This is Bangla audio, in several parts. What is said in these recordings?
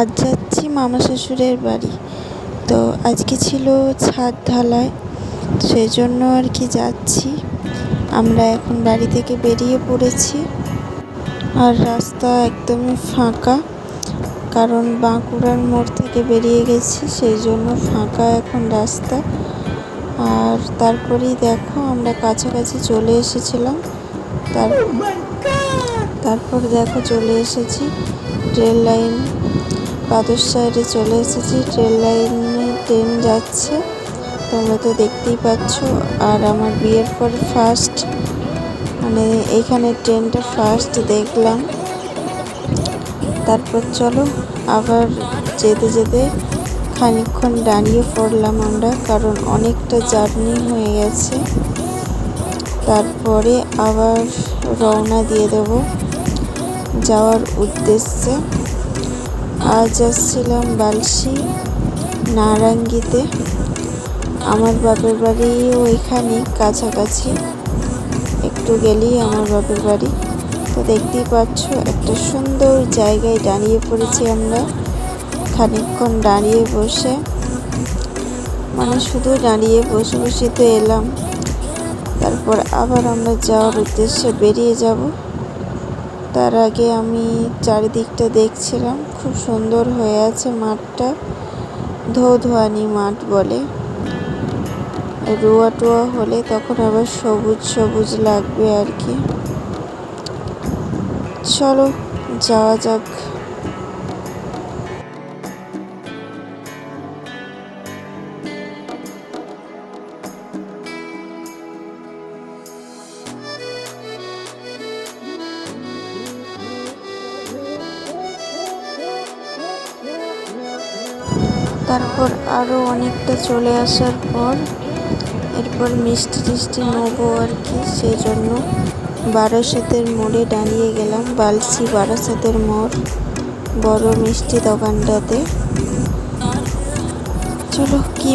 আজ যাচ্ছি মামা শ্বশুরের বাড়ি। তো আজকে ছিল ছাদ ঢালাই, সেই জন্য আর কি যাচ্ছি। আমরা এখন বাড়ি থেকে বেরিয়ে পড়েছি, আর রাস্তা একদমই ফাঁকা, কারণ বাঁকুড়ার মোড় থেকে বেরিয়ে গেছি, সেই জন্য ফাঁকা এখন রাস্তা। আর তারপরেই দেখো আমরা কাছাকাছি চলে এসেছিলাম। তারপর দেখো চলে এসেছি ট্রেন লাইন, বাদর সাইডে চলে এসেছি। ট্রেন লাইনে ট্রেন যাচ্ছে, তোমরা তো দেখতেই পাচ্ছ। আর আমার বিয়ের পর ফার্স্ট, মানে এইখানে ট্রেনটা ফার্স্ট দেখলাম। তারপর চলো আবার যেতে যেতে খানিকক্ষণ দাঁড়িয়ে পড়লাম আমরা, কারণ অনেকটা জার্নি হয়ে গেছে। তারপরে আবার রওনা দিয়ে দেব যাওয়ার উদ্দেশ্যে। আজ আসছিলাম বালসি নারাঙ্গিতে, আমার বাপের বাড়ি ওইখানে কাছাকাছি, একটু গেলেই আমার বাপের বাড়ি। তো দেখতেই পাচ্ছ একটা সুন্দর জায়গায় দাঁড়িয়ে পড়েছি আমরা। খানিকক্ষণ দাঁড়িয়ে বসে, মানে শুধু দাঁড়িয়ে বসে বসে তো এলাম। তারপর আবার আমরা যাওয়ার উদ্দেশ্যে বেরিয়ে যাব। তার আগে আমি চারিদিকটা দেখছিলাম, খুব সুন্দর হয়ে আছে মাঠটা, ধোধোয়ানি মাঠ বলে। রোয়া টোয়া হলে তখন আবার সবুজ সবুজ লাগবে আর কি। চলো যাওয়া যাক। তারপর আরও অনেকটা চলে আসার পর এরপর মিষ্টি টিষ্টি নেবো আর কি, সেই জন্য বারাসাতের মোড়ে দাঁড়িয়ে গেলাম। বালসি বারাসাতের মোড়, বড় মিষ্টি দোকানটাতে। চলো কি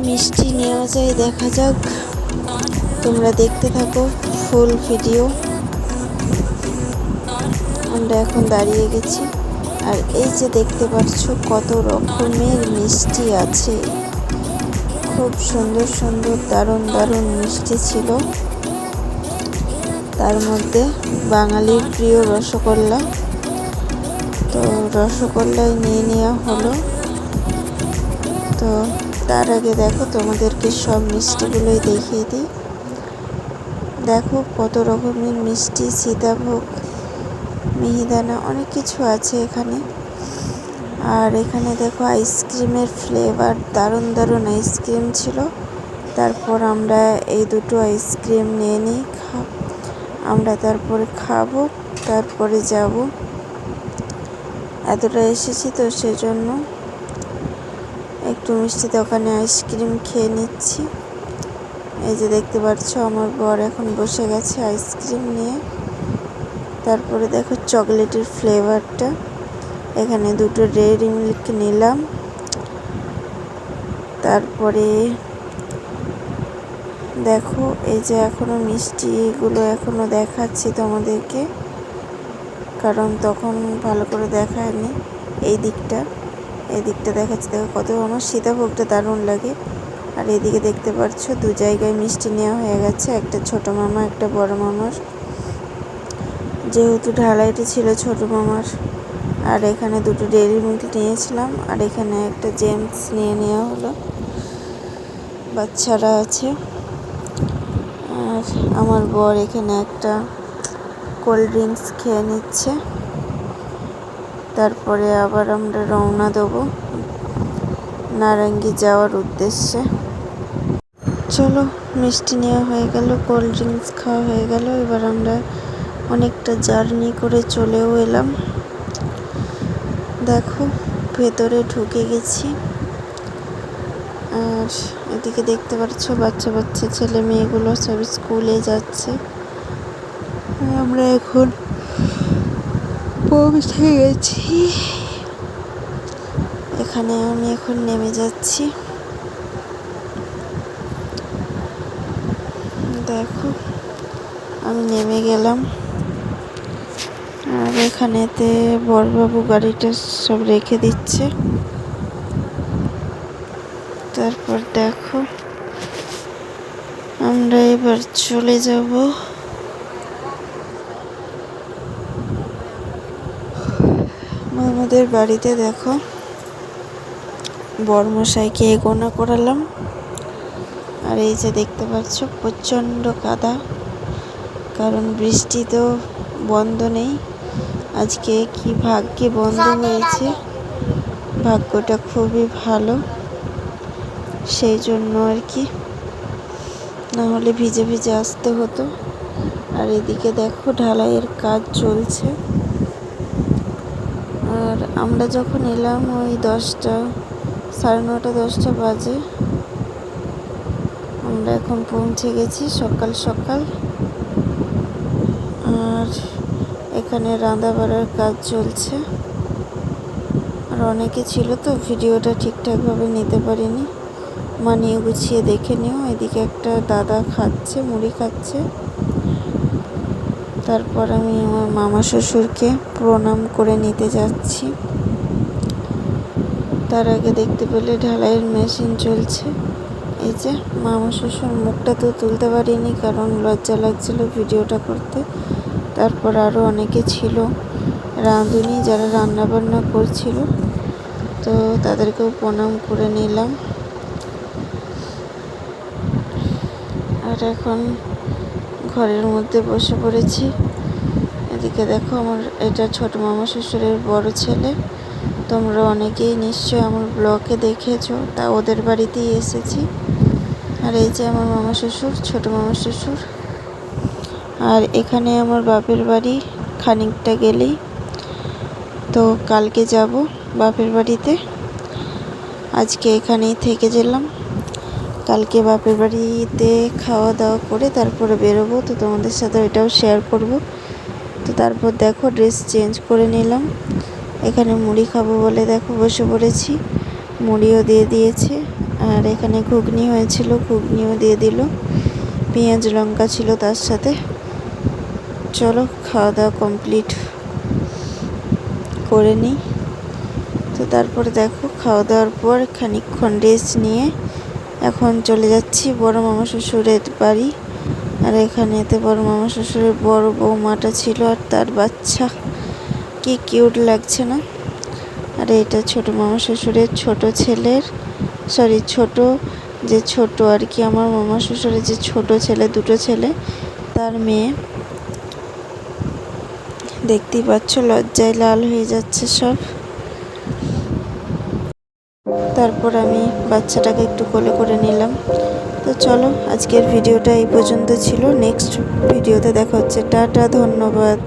মিষ্টি নেওয়া যায় দেখা যাক, তোমরা দেখতে থাকো ফুল ভিডিও। আমরা এখন দাঁড়িয়ে গেছি, আর এই যে দেখতে পাচ্ছ কত রকমের মিষ্টি আছে, খুব সুন্দর সুন্দর দারুণ দারুণ মিষ্টি ছিল। তার মধ্যে বাঙালির প্রিয় রসগোল্লা, তো রসগোল্লাই নিয়ে নেওয়া হলো। তো তার আগে দেখো তোমাদেরকে সব মিষ্টিগুলোই দেখিয়ে দিই। দেখো কত রকমের মিষ্টি, সীতাভোগ, মিহিদানা, অনেক কিছু আছে এখানে। আর এখানে দেখো আইসক্রিমের ফ্লেভার, দারুণ দারুণ আইসক্রিম ছিল। তারপর আমরা এই দুটো আইসক্রিম নিয়ে নিই, আমরা তারপরে খাবো, তারপরে যাব। এতটা এসেছি তো সেজন্য একটু মিষ্টি দোকানে আইসক্রিম খেয়ে নিচ্ছি। এই যে দেখতে পাচ্ছ আমার বর এখন বসে গেছে আইসক্রিম নিয়ে। তারপরে দেখো চকলেটের ফ্লেভারটা, এখানে দুটো ডেইরি মিল্ক নিলাম। তারপরে দেখো এই যে এখনো মিষ্টিগুলো এখনো দেখাচ্ছি তোমাদেরকে, কারণ তখন ভালো করে দেখায়নি। এই দিকটা দেখাচ্ছি, দেখো কত আমার সীতাভোগটা দারুণ লাগে। আর এদিকে দেখতে পাচ্ছ দু জায়গায় মিষ্টি নেওয়া হয়ে গেছে, একটা ছোট মামা একটা বড় মামার, যেহেতু ঢালাইটা ছিল ছোট মামার। আর এখানে দুটো ডেইরি মিল্ক নিয়েছিলাম, আর এখানে একটা জেমস নিয়ে নেওয়া হলো, বাচ্চারা আছে। আর আমার বর এখানে একটা কোল্ড ড্রিঙ্কস খেয়ে নিচ্ছে। তারপরে আবার আমরা রওনা দেবো নারাঙ্গি যাওয়ার উদ্দেশ্যে। চলো মিষ্টি নেওয়া হয়ে গেল, কোল্ড ড্রিঙ্কস খাওয়া হয়ে গেল, এবার আমরা অনেকটা জার্নি করে চলেও এলাম। দেখো ভেতরে ঢুকে গেছি, আর এদিকে দেখতে পাচ্ছ বাচ্চা বাচ্চা ছেলে মেয়েগুলো সব স্কুলে যাচ্ছে। আমরা এখন পৌঁছে গেছি, এখানে আমি এখন নেমে যাচ্ছি। দেখো আমি নেমে গেলাম, আর এখানেতে বড়বাবু গাড়িটা সব রেখে দিচ্ছে। তারপর দেখো আমরা এবার চলে যাব আমাদের বাড়িতে। দেখো বড়মশাইকে গোনা করালাম, আর এই যে দেখতে পাচ্ছ প্রচণ্ড কাদা, কারণ বৃষ্টি তো বন্ধ নেই। আজকে কি ভাগ্যে বন্ধ হয়েছে, ভাগ্যটা খুবই ভালো, সেই জন্য আর কি, না হলে ভিজে ভিজে আসতে হতো। আর এদিকে দেখো ঢালাইয়ের কাজ চলছে। আর আমরা যখন এলাম ওই 10টা, 9:30 10টা বাজে। আমরা এখন পৌঁছে গেছি সকাল সকাল। আর এখানে রান্না বাড়ার কাজ চলছে। আর অনেকে ছিল তো ভিডিওটা ঠিকঠাকভাবে নিতে পারিনি, মানিয়ে গুছিয়ে দেখে নিও। এদিকে একটা দাদা খাচ্ছে, মুড়ি খাচ্ছে। তারপর আমি আমার মামা শ্বশুরকে প্রণাম করে নিতে যাচ্ছি। তার আগে দেখতে পেলে ঢালাইয়ের মেশিন চলছে। এই যে মামা শ্বশুর মুখটা তো তুলতে পারিনি, কারণ লজ্জা লাগছিল ভিডিওটা করতে। তারপর আরও অনেকে ছিল রাঁধুনি, যারা রান্না বান্না করছিল, তো তাদেরকেও প্রণাম করে নিলাম। আর এখন ঘরের মধ্যে বসে পড়েছি। এদিকে দেখো আমার এটা ছোট মামা শ্বশুরের বড় ছেলে। তোমরা অনেকেই নিশ্চয় আমার ব্লগে দেখেছো, তা ওদের বাড়িতেই এসেছি। আর এই যে আমার মামা শ্বশুর, ছোট মামা শ্বশুর। আর এখানে আমার বাপের বাড়ি, খানিকটা গেলেই। তো কালকে যাব বাপের বাড়িতে, আজকে এখানেই থেকে গেলাম। কালকে বাপের বাড়িতে খাওয়া দাওয়া করে তারপরে বেরোবো, তো তোমাদের সাথে ওইটাও শেয়ার করব। তো তারপর দেখো ড্রেস চেঞ্জ করে নিলাম। এখানে মুড়ি খাবো বলে দেখো বসে পড়েছি, মুড়িও দিয়ে দিয়েছে। আর এখানে ঘুগনি হয়েছিল, ঘুগনিও দিয়ে দিল, পেঁয়াজ লঙ্কা ছিল তার সাথে। চলো খাওয়া দাওয়া কমপ্লিট করে নিই। তো তারপরে দেখো খাওয়া দাওয়ার পর খানিকক্ষণ রেস্ট নিয়ে এখন চলে যাচ্ছি বড় মামা শ্বশুরের বাড়ি। আর এখানেতে বড় মামা শ্বশুরের বড় বৌমাটা ছিল আর তার বাচ্চা, কি কিউট লাগছে না। আর এটা ছোট মামা শ্বশুরের ছোট ছেলের, ছোট আর কি, আমার মামা শ্বশুরের যে ছোট ছেলে, দুটো ছেলে, তার মেয়ে। দেখতেই পাচ্ছ লজ্জায় লাল হয়ে যাচ্ছে সব। তারপর আমি বাচ্চাটাকে একটু কোলে করে নিলাম। তো চলো আজকের ভিডিওটা এই পর্যন্ত ছিল, নেক্সট ভিডিওতে দেখা হচ্ছে। টাটা, ধন্যবাদ।